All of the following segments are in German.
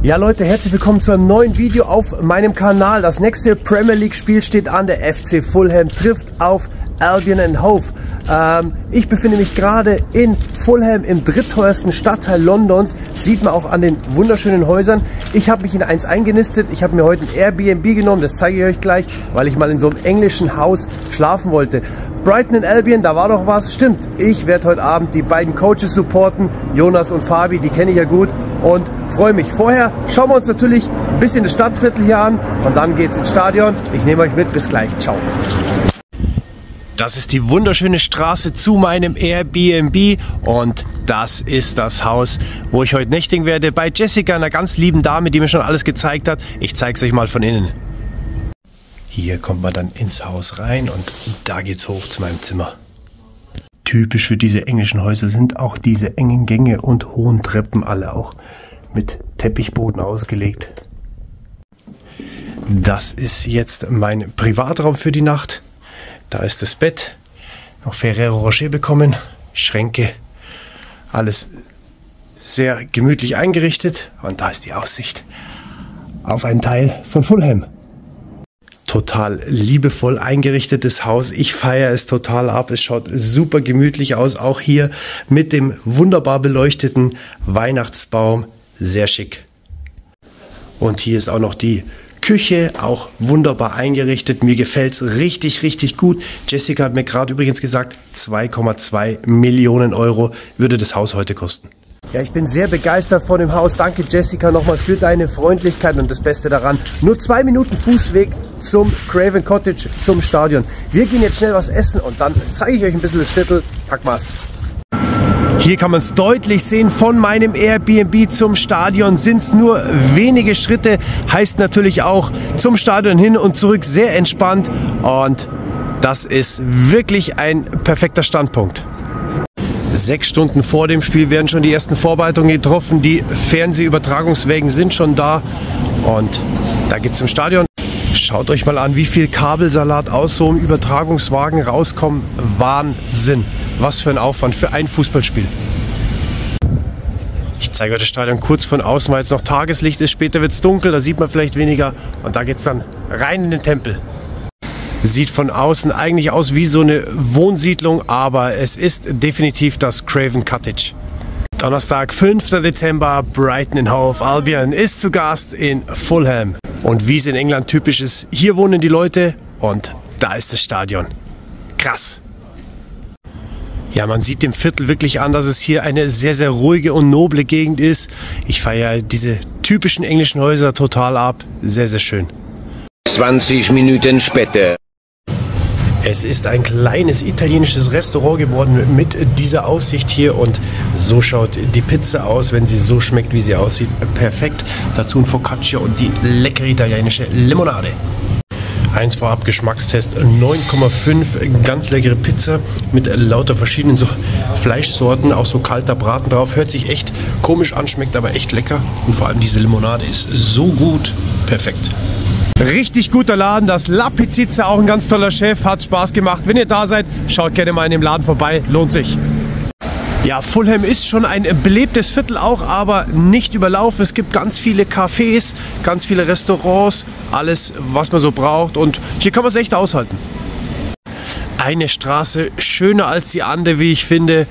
Ja Leute, herzlich willkommen zu einem neuen Video auf meinem Kanal. Das nächste Premier League Spiel steht an. Der FC Fulham trifft auf Albion and Hove. Ich befinde mich gerade in Fulham, im drittteuersten Stadtteil Londons. Sieht man auch an den wunderschönen Häusern. Ich habe mich in eins eingenistet. Ich habe mir heute ein Airbnb genommen, das zeige ich euch gleich, weil ich mal in so einem englischen Haus schlafen wollte. Brighton and Albion, da war doch was. Stimmt, ich werde heute Abend die beiden Coaches supporten, Jonas und Fabi, die kenne ich ja gut und freue mich. Vorher schauen wir uns natürlich ein bisschen das Stadtviertel hier an und dann geht's ins Stadion. Ich nehme euch mit, bis gleich, ciao. Das ist die wunderschöne Straße zu meinem Airbnb und das ist das Haus, wo ich heute nächtigen werde, bei Jessica, einer ganz lieben Dame, die mir schon alles gezeigt hat. Ich zeige es euch mal von innen. Hier kommt man dann ins Haus rein und da geht's hoch zu meinem Zimmer. Typisch für diese englischen Häuser sind auch diese engen Gänge und hohen Treppen, alle auch mit Teppichboden ausgelegt. Das ist jetzt mein Privatraum für die Nacht. Da ist das Bett, noch Ferrero Rocher bekommen, Schränke, alles sehr gemütlich eingerichtet und da ist die Aussicht auf einen Teil von Fulham. Total liebevoll eingerichtetes Haus, ich feiere es total ab, es schaut super gemütlich aus, auch hier mit dem wunderbar beleuchteten Weihnachtsbaum, sehr schick. Und hier ist auch noch die Küche, auch wunderbar eingerichtet. Mir gefällt es richtig, richtig gut. Jessica hat mir gerade übrigens gesagt, 2,2 Millionen Euro würde das Haus heute kosten. Ja, ich bin sehr begeistert von dem Haus. Danke Jessica nochmal für deine Freundlichkeit und das Beste daran. Nur 2 Minuten Fußweg zum Craven Cottage, zum Stadion. Wir gehen jetzt schnell was essen und dann zeige ich euch ein bisschen das Viertel. Pack was. Hier kann man es deutlich sehen, von meinem Airbnb zum Stadion sind es nur wenige Schritte, heißt natürlich auch zum Stadion hin und zurück sehr entspannt und das ist wirklich ein perfekter Standpunkt. 6 Stunden vor dem Spiel werden schon die ersten Vorbereitungen getroffen, die Fernsehübertragungswägen sind schon da und da geht es zum Stadion. Schaut euch mal an, wie viel Kabelsalat aus so einem Übertragungswagen rauskommen. Wahnsinn! Was für ein Aufwand für ein Fußballspiel. Ich zeige euch das Stadion kurz von außen, weil jetzt noch Tageslicht ist. Später wird es dunkel, da sieht man vielleicht weniger. Und da geht es dann rein in den Tempel. Sieht von außen eigentlich aus wie so eine Wohnsiedlung, aber es ist definitiv das Craven Cottage. Donnerstag, 5. Dezember, Brighton and Hove Albion ist zu Gast in Fulham. Und wie es in England typisch ist, hier wohnen die Leute und da ist das Stadion. Krass! Ja, man sieht dem Viertel wirklich an, dass es hier eine sehr, sehr ruhige und noble Gegend ist. Ich feiere diese typischen englischen Häuser total ab. Sehr, sehr schön. 20 Minuten später. Es ist ein kleines italienisches Restaurant geworden mit dieser Aussicht hier und so schaut die Pizza aus, wenn sie so schmeckt, wie sie aussieht. Perfekt. Dazu ein Focaccia und die leckere italienische Limonade. Eins vorab, Geschmackstest 9,5, ganz leckere Pizza mit lauter verschiedenen so Fleischsorten, auch so kalter Braten drauf. Hört sich echt komisch an, schmeckt aber echt lecker. Und vor allem diese Limonade ist so gut, perfekt. Richtig guter Laden, das La Pizza, auch ein ganz toller Chef, hat Spaß gemacht. Wenn ihr da seid, schaut gerne mal in dem Laden vorbei, lohnt sich. Ja, Fulham ist schon ein belebtes Viertel auch, aber nicht überlaufen. Es gibt ganz viele Cafés, ganz viele Restaurants, alles, was man so braucht. Und hier kann man es echt aushalten. Eine Straße schöner als die andere, wie ich finde.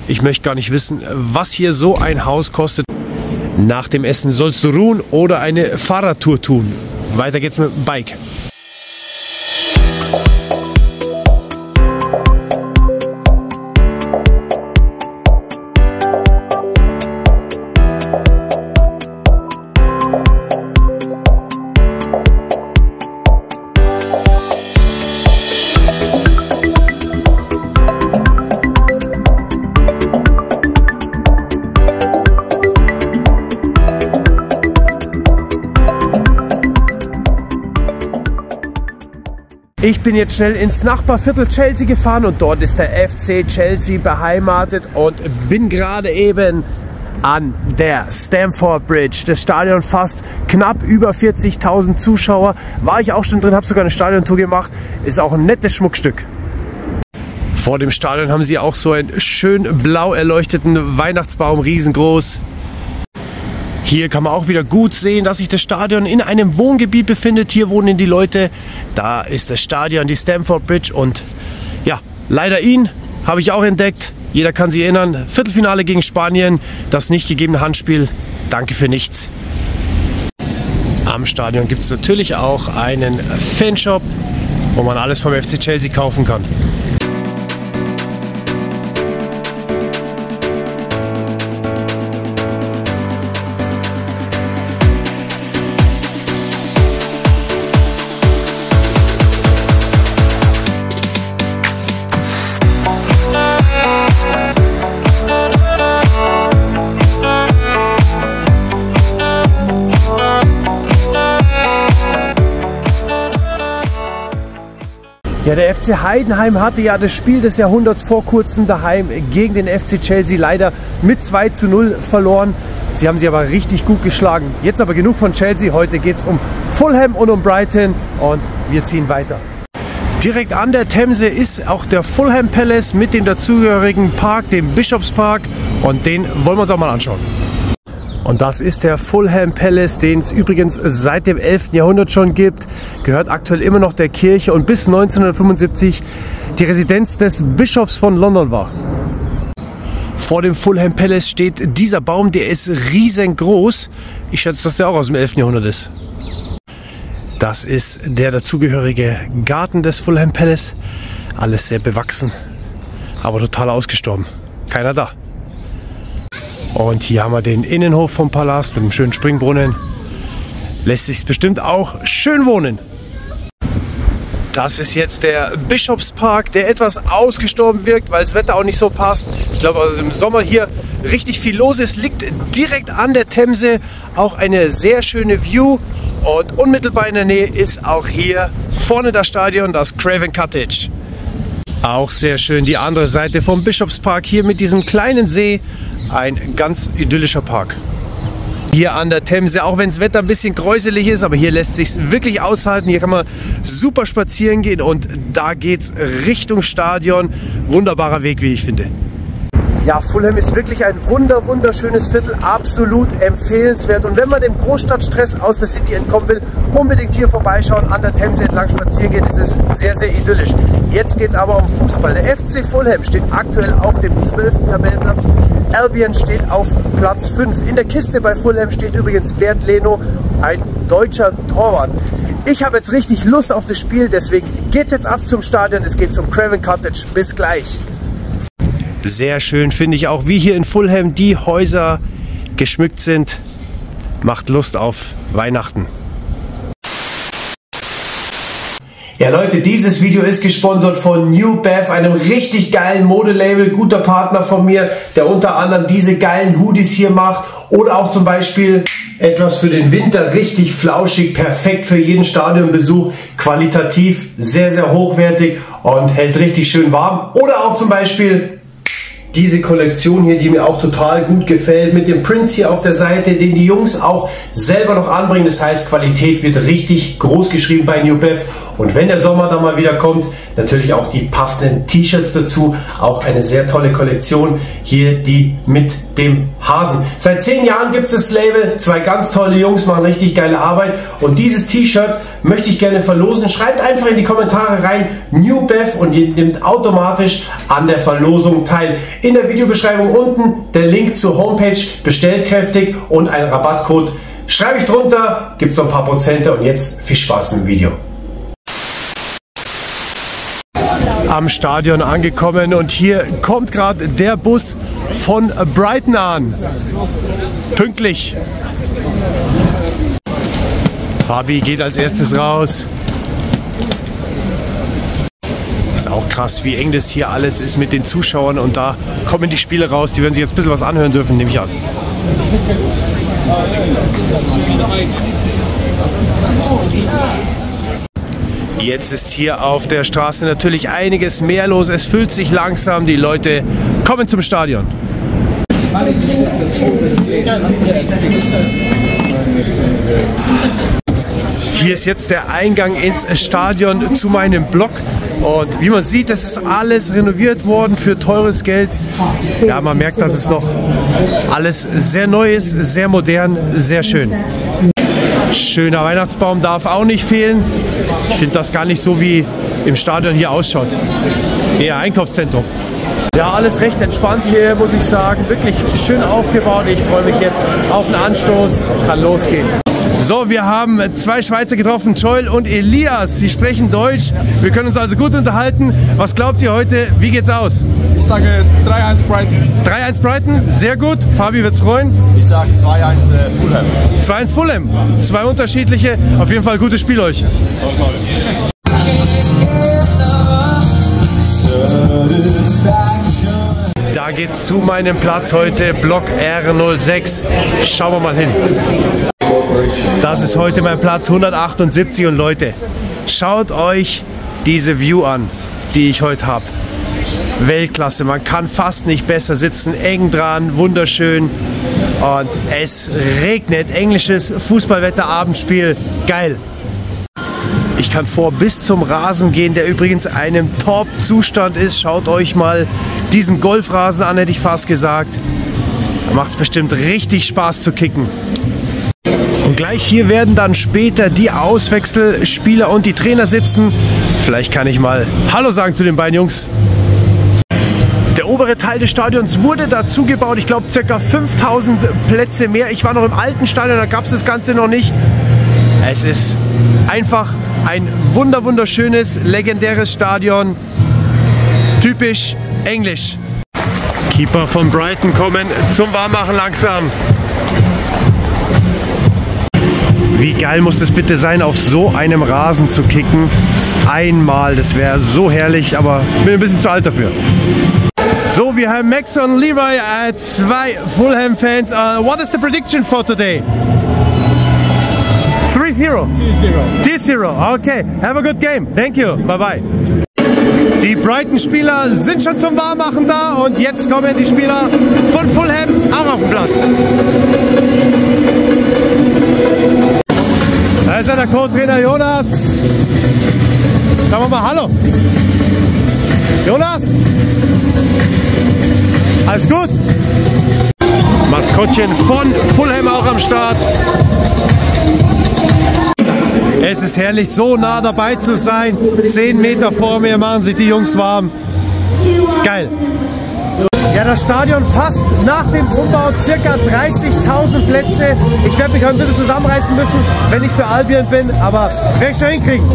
Ich möchte gar nicht wissen, was hier so ein Haus kostet. Nach dem Essen sollst du ruhen oder eine Fahrradtour tun. Weiter geht's mit dem Bike. Ich bin jetzt schnell ins Nachbarviertel Chelsea gefahren und dort ist der FC Chelsea beheimatet und bin gerade eben an der Stamford Bridge. Das Stadion fast knapp über 40.000 Zuschauer. War ich auch schon drin, habe sogar eine Stadiontour gemacht. Ist auch ein nettes Schmuckstück. Vor dem Stadion haben sie auch so einen schön blau erleuchteten Weihnachtsbaum, riesengroß. Hier kann man auch wieder gut sehen, dass sich das Stadion in einem Wohngebiet befindet. Hier wohnen die Leute. Da ist das Stadion, die Stamford Bridge. Und ja, leider ihn habe ich auch entdeckt. Jeder kann sich erinnern. Viertelfinale gegen Spanien. Das nicht gegebene Handspiel. Danke für nichts. Am Stadion gibt es natürlich auch einen Fanshop, wo man alles vom FC Chelsea kaufen kann. Ja, der FC Heidenheim hatte ja das Spiel des Jahrhunderts vor kurzem daheim gegen den FC Chelsea leider mit 2:0 verloren. Sie haben sie aber richtig gut geschlagen. Jetzt aber genug von Chelsea. Heute geht es um Fulham und um Brighton und wir ziehen weiter. Direkt an der Themse ist auch der Fulham Palace mit dem dazugehörigen Park, dem Bishops Park, und den wollen wir uns auch mal anschauen. Und das ist der Fulham Palace, den es übrigens seit dem 11. Jahrhundert schon gibt. Gehört aktuell immer noch der Kirche und bis 1975 die Residenz des Bischofs von London war. Vor dem Fulham Palace steht dieser Baum, der ist riesengroß. Ich schätze, dass der auch aus dem 11. Jahrhundert ist. Das ist der dazugehörige Garten des Fulham Palace. Alles sehr bewachsen, aber total ausgestorben. Keiner da. Und hier haben wir den Innenhof vom Palast mit einem schönen Springbrunnen. Lässt sich bestimmt auch schön wohnen. Das ist jetzt der Bischofspark, der etwas ausgestorben wirkt, weil das Wetter auch nicht so passt. Ich glaube, also im Sommer hier richtig viel los ist. Liegt direkt an der Themse. Auch eine sehr schöne View. Und unmittelbar in der Nähe ist auch hier vorne das Stadion, das Craven Cottage. Auch sehr schön die andere Seite vom Bischofspark hier mit diesem kleinen See. Ein ganz idyllischer Park. Hier an der Themse, auch wenn das Wetter ein bisschen gräuselig ist, aber hier lässt sich wirklich aushalten. Hier kann man super spazieren gehen und da geht's Richtung Stadion. Wunderbarer Weg, wie ich finde. Ja, Fulham ist wirklich ein wunderschönes Viertel, absolut empfehlenswert. Und wenn man dem Großstadtstress aus der City entkommen will, unbedingt hier vorbeischauen, an der Themse entlang spazieren gehen. Es ist sehr idyllisch. Jetzt geht es aber um Fußball. Der FC Fulham steht aktuell auf dem 12. Tabellenplatz. Albion steht auf Platz 5. In der Kiste bei Fulham steht übrigens Bernd Leno, ein deutscher Torwart. Ich habe jetzt richtig Lust auf das Spiel, deswegen geht es jetzt ab zum Stadion. Es geht zum Craven Cottage. Bis gleich. Sehr schön finde ich auch, wie hier in Fulham die Häuser geschmückt sind. Macht Lust auf Weihnachten. Ja Leute, dieses Video ist gesponsert von New Bev, einem richtig geilen Modelabel, guter Partner von mir, der unter anderem diese geilen Hoodies hier macht oder auch zum Beispiel etwas für den Winter, richtig flauschig, perfekt für jeden Stadionbesuch, qualitativ sehr hochwertig und hält richtig schön warm. Oder auch zum Beispiel diese Kollektion hier, die mir auch total gut gefällt, mit dem Prints hier auf der Seite, den die Jungs auch selber noch anbringen. Das heißt, Qualität wird richtig groß geschrieben bei New Bev. Und wenn der Sommer dann mal wieder kommt, natürlich auch die passenden T-Shirts dazu. Auch eine sehr tolle Kollektion. Hier die mit dem Hasen. Seit 10 Jahren gibt es das Label. 2 ganz tolle Jungs machen richtig geile Arbeit. Und dieses T-Shirt möchte ich gerne verlosen. Schreibt einfach in die Kommentare rein New Bev und ihr nehmt automatisch an der Verlosung teil. In der Videobeschreibung unten der Link zur Homepage, bestellt kräftig und ein Rabattcode. Schreibe ich drunter, gibt es noch ein paar Prozente und jetzt viel Spaß mit dem Video. Am Stadion angekommen und hier kommt gerade der Bus von Brighton an. Pünktlich. Fabi geht als erstes raus. Ist auch krass, wie eng das hier alles ist mit den Zuschauern und da kommen die Spiele raus. Die werden sich jetzt ein bisschen was anhören dürfen, nehme ich an. Jetzt ist hier auf der Straße natürlich einiges mehr los. Es füllt sich langsam. Die Leute kommen zum Stadion. Hier ist jetzt der Eingang ins Stadion zu meinem Block. Und wie man sieht, das ist alles renoviert worden für teures Geld. Ja, man merkt, dass es noch alles sehr neu ist, sehr modern, sehr schön. Schöner Weihnachtsbaum darf auch nicht fehlen. Ich finde das gar nicht so, wie im Stadion hier ausschaut. Eher Einkaufszentrum. Ja, alles recht entspannt hier, muss ich sagen. Wirklich schön aufgebaut. Ich freue mich jetzt auf den Anstoß. Kann losgehen. So, wir haben zwei Schweizer getroffen, Joel und Elias. Sie sprechen Deutsch. Wir können uns also gut unterhalten. Was glaubt ihr heute? Wie geht's aus? Ich sage 3-1 Brighton. 3-1 Brighton, sehr gut. Fabi wird's freuen. Ich sage 2-1 Fulham. 2-1 Fulham. Zwei unterschiedliche. Auf jeden Fall gutes Spiel euch. Da geht's zu meinem Platz heute, Block R06. Schauen wir mal hin. Das ist heute mein Platz 178 und Leute, schaut euch diese View an, die ich heute habe. Weltklasse, man kann fast nicht besser sitzen, eng dran, wunderschön und es regnet, englisches Fußballwetter, Abendspiel, geil. Ich kann bis zum Rasen gehen, der übrigens einem Top-Zustand ist. Schaut euch mal diesen Golfrasen an, hätte ich fast gesagt. Da macht es bestimmt richtig Spaß zu kicken. Und gleich hier werden dann später die Auswechselspieler und die Trainer sitzen. Vielleicht kann ich mal Hallo sagen zu den beiden Jungs. Der obere Teil des Stadions wurde dazu gebaut. Ich glaube ca. 5000 Plätze mehr. Ich war noch im alten Stadion, da gab es das Ganze noch nicht. Es ist einfach ein wunderschönes, legendäres Stadion. Typisch englisch. Keeper von Brighton kommen zum Warmmachen langsam. Wie geil muss das bitte sein, auf so einem Rasen zu kicken? Einmal, das wäre so herrlich, aber ich bin ein bisschen zu alt dafür. So, wir haben Max und Leroy, zwei Fulham-Fans. What is the prediction for today? 3-0. 2-0. Okay, have a good game. Thank you. Bye-bye. Die Brighton-Spieler sind schon zum Warmmachen da und jetzt kommen die Spieler von Fulham auch auf den Platz. Da ist ja der Co-Trainer Jonas. Sagen wir mal Hallo. Jonas? Alles gut? Maskottchen von Fulham auch am Start. Es ist herrlich, so nah dabei zu sein. 10 Meter vor mir machen sich die Jungs warm. Geil. Ja, das Stadion fast nach dem Umbau ca. 30.000 Plätze. Ich werde mich heute ein bisschen zusammenreißen müssen, wenn ich für Albion bin, aber werde ich schon hinkriegen.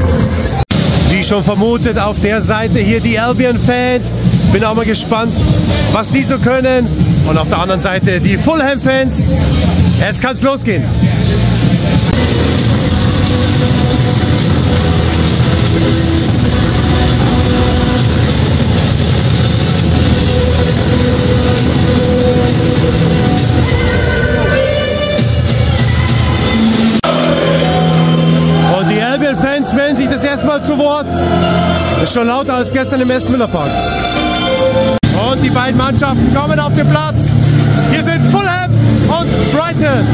Wie schon vermutet, auf der Seite hier die Albion-Fans. Bin auch mal gespannt, was die so können. Und auf der anderen Seite die Fulham-Fans. Jetzt kann es losgehen. Und die Albion-Fans melden sich das erste Mal zu Wort. Das ist schon lauter als gestern im Aston Villa Park. Und die beiden Mannschaften kommen auf den Platz. Hier sind Fulham und Brighton.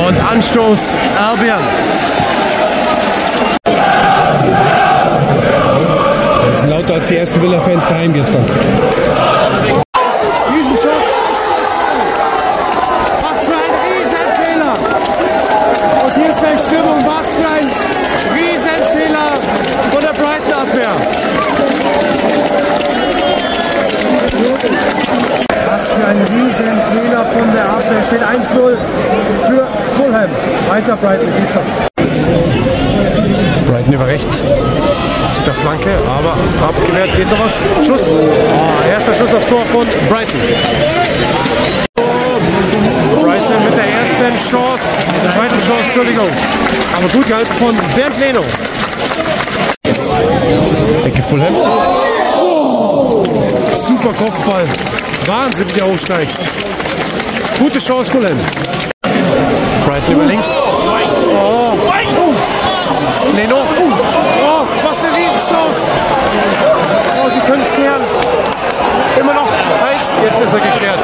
Und Anstoß Albion. Das sind lauter als die ersten Villa-Fans daheim gestern. Stimmung, was für ein Riesenfehler von der Brighton-Abwehr. Was für ein Riesenfehler von der Abwehr. Steht 1-0 für Fulham. Weiter Brighton, geht schon. Brighton über rechts. Mit der Flanke, aber abgewehrt, geht noch was. Schuss. Oh, erster Schuss aufs Tor von Brighton. Brighton mit der ersten Chance, der zweiten Chance, Entschuldigung. Aber gut gehalten von Bernd Leno. Ecke Fulham. Oh, super Kopfball. Wahnsinnig der Hochsteig. Gute Chance Fulham. Brighton über links. Oh. Leno. Oh, was eine Riesenchance. Jetzt ist er geklärt.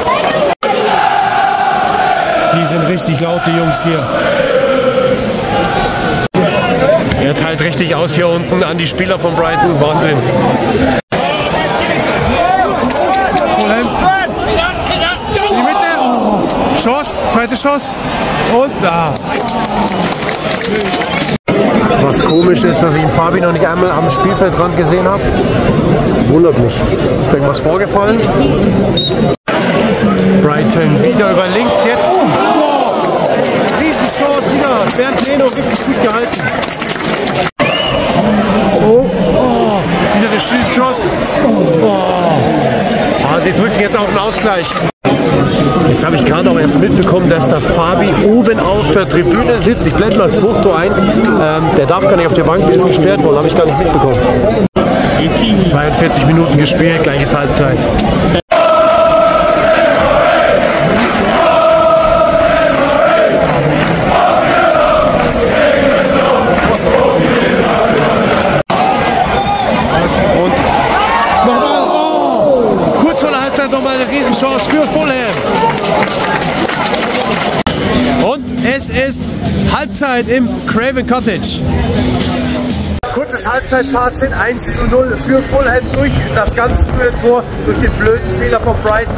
Die sind richtig laut, die Jungs hier. Er teilt richtig aus hier unten an die Spieler von Brighton. Wahnsinn. In die Mitte. Oh. Chance, zweite Chance. Und da. Was komisch ist, dass ich den Fabi noch nicht einmal am Spielfeldrand gesehen habe. Wundert mich. Ist irgendwas vorgefallen? Brighton wieder über links jetzt. Oh, Riesenchance wieder. Bernd Leno richtig gut gehalten. Oh, wieder eine Schießchance. Sie drücken jetzt auf den Ausgleich. Jetzt habe ich gerade auch erst mitbekommen, dass der Fabi oben auf der Tribüne sitzt. Ich blende mal das Foto ein. Der darf gar nicht auf der Bank, der ist gesperrt worden. Habe ich gar nicht mitbekommen. 42 Minuten gespielt, gleiches Halbzeit. Nochmal eine Riesenchance für Fulham. Und es ist Halbzeit im Craven Cottage. Kurzes Halbzeitfazit, 1:0 für Fulham durch das ganz frühe Tor, durch den blöden Fehler von Brighton.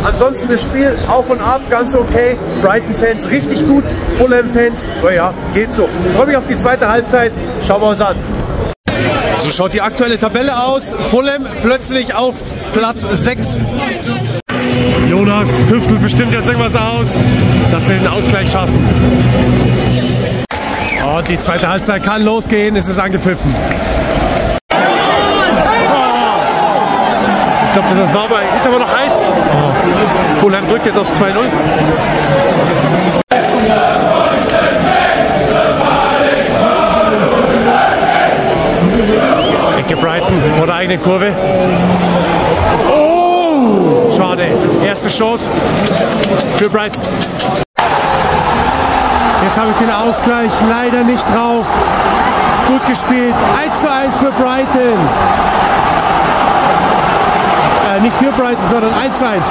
Ansonsten das Spiel auf und ab, ganz okay. Brighton-Fans richtig gut, Fulham-Fans, naja, geht so. Ich freue mich auf die zweite Halbzeit, schauen wir uns an. So schaut die aktuelle Tabelle aus. Fulham plötzlich auf Platz 6. Jonas tüftelt bestimmt jetzt irgendwas aus, dass sie den Ausgleich schaffen. Und die zweite Halbzeit kann losgehen, es ist angepfiffen. Ich glaube, das ist sauber, ist aber noch heiß. Fulham drückt jetzt aufs 2:0. Ecke Brighton vor der eigenen Kurve. Oh, schade. Erste Chance für Brighton. Jetzt habe ich den Ausgleich leider nicht drauf. Gut gespielt. 1:1 für Brighton. Nicht für Brighton, sondern 1:1.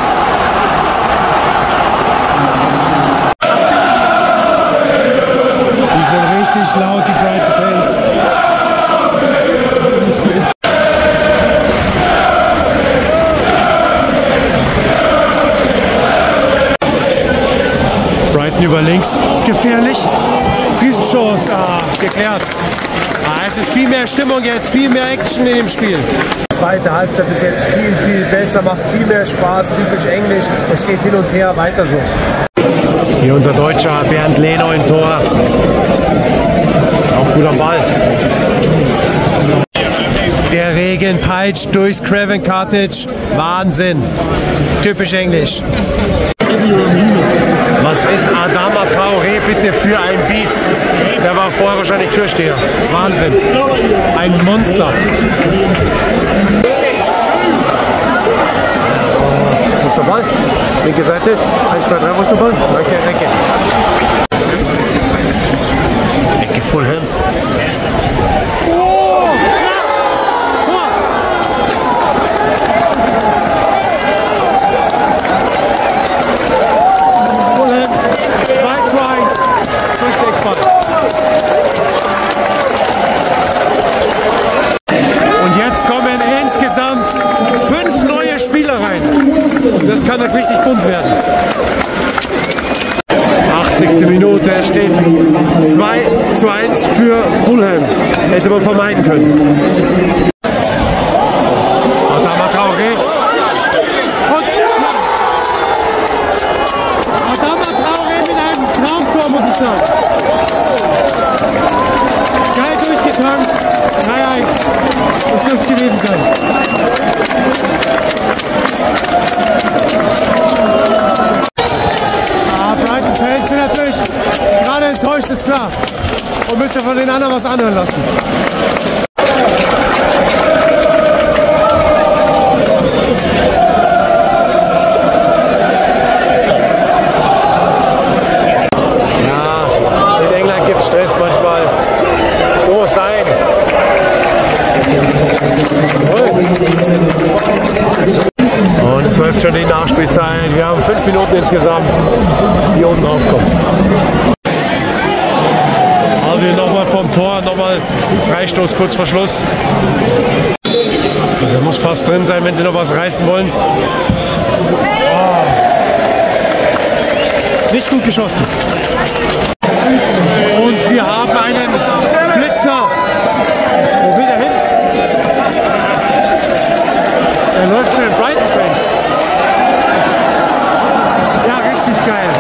Die sind richtig laut, die Brighton-Fans. Brighton über links. Gefährlich. Riesenchance. Geklärt. Es ist viel mehr Stimmung jetzt, viel mehr Action in dem Spiel. Zweite Halbzeit ist jetzt viel, viel besser, macht viel mehr Spaß, typisch Englisch. Es geht hin und her, weiter so. Hier unser Deutscher Bernd Leno im Tor. Auch gut am Ball. Der Regen peitscht durchs Craven Cottage. Wahnsinn. Typisch Englisch. Was ist Adama Traoré bitte für ein Biest? Der war vorher wahrscheinlich Türsteher. Wahnsinn. Ein Monster. Wo ist der Ball? Linke Seite. 1, 2, 3, wo ist der Ball? Danke, Ecke. Ecke Fulham. Das kann jetzt richtig bunt werden. 80. Minute steht 2:1 für Fulham. Hätte man vermeiden können. Adama Traoré. Adama Traoré mit einem Traumtor, muss ich sagen. Geil durchgetankt. 3:1. Das dürfte es gewesen sein. Brighton-Fans sind natürlich gerade enttäuscht, ist klar. Und müsst ihr von den anderen was anhören lassen. Ja, in England gibt es Stress manchmal. So muss sein. Und es läuft schon die Nachspielzeit. hier oben drauf kommen. Also nochmal vom Tor, nochmal Freistoß kurz vor Schluss. Also er muss fast drin sein, wenn sie noch was reißen wollen. Oh. Nicht gut geschossen. Und wir haben einen Blitzer. Wo will der hin? Er läuft zu den Brighton-Fans. Ja, richtig geil.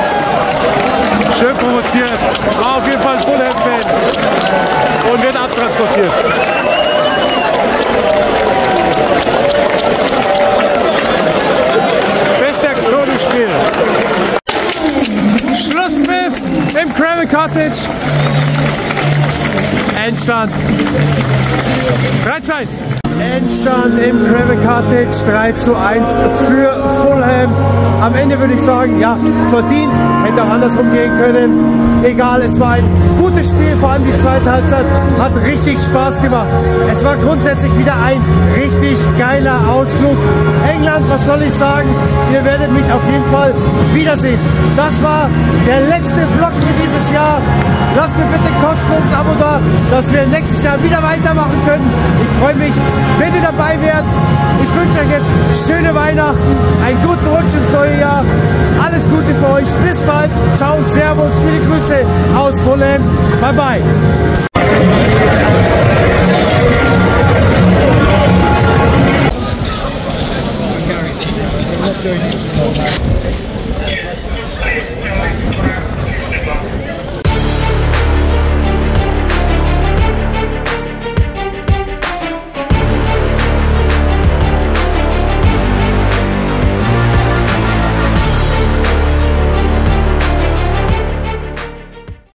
Schön provoziert. War auf jeden Fall ein Fulham-Fan. Und wird abtransportiert. Beste Aktion im Spiel. Schlusspfiff im Craven Cottage. Endstand 3:1. Endstand im Craven Cottage 3:1 für Fulham. Am Ende würde ich sagen, ja, verdient, hätte auch andersrum gehen können. Egal, es war ein gutes Spiel, vor allem die zweite Halbzeit hat richtig Spaß gemacht. Es war grundsätzlich wieder ein richtig geiler Ausflug. England, was soll ich sagen? Ihr werdet mich auf jeden Fall wiedersehen. Das war der letzte Vlog für dieses Jahr. Lasst mir bitte kostenlos ein Abo da, dass wir nächstes Jahr wieder weitermachen können. Ich freue mich, wenn ihr dabei wärt. Ich wünsche euch jetzt schöne Weihnachten, einen guten Rutsch ins neue Jahr. Alles Gute für euch. Bis bald. Ciao, Servus, viele Grüße aus Fulham. Bye, bye.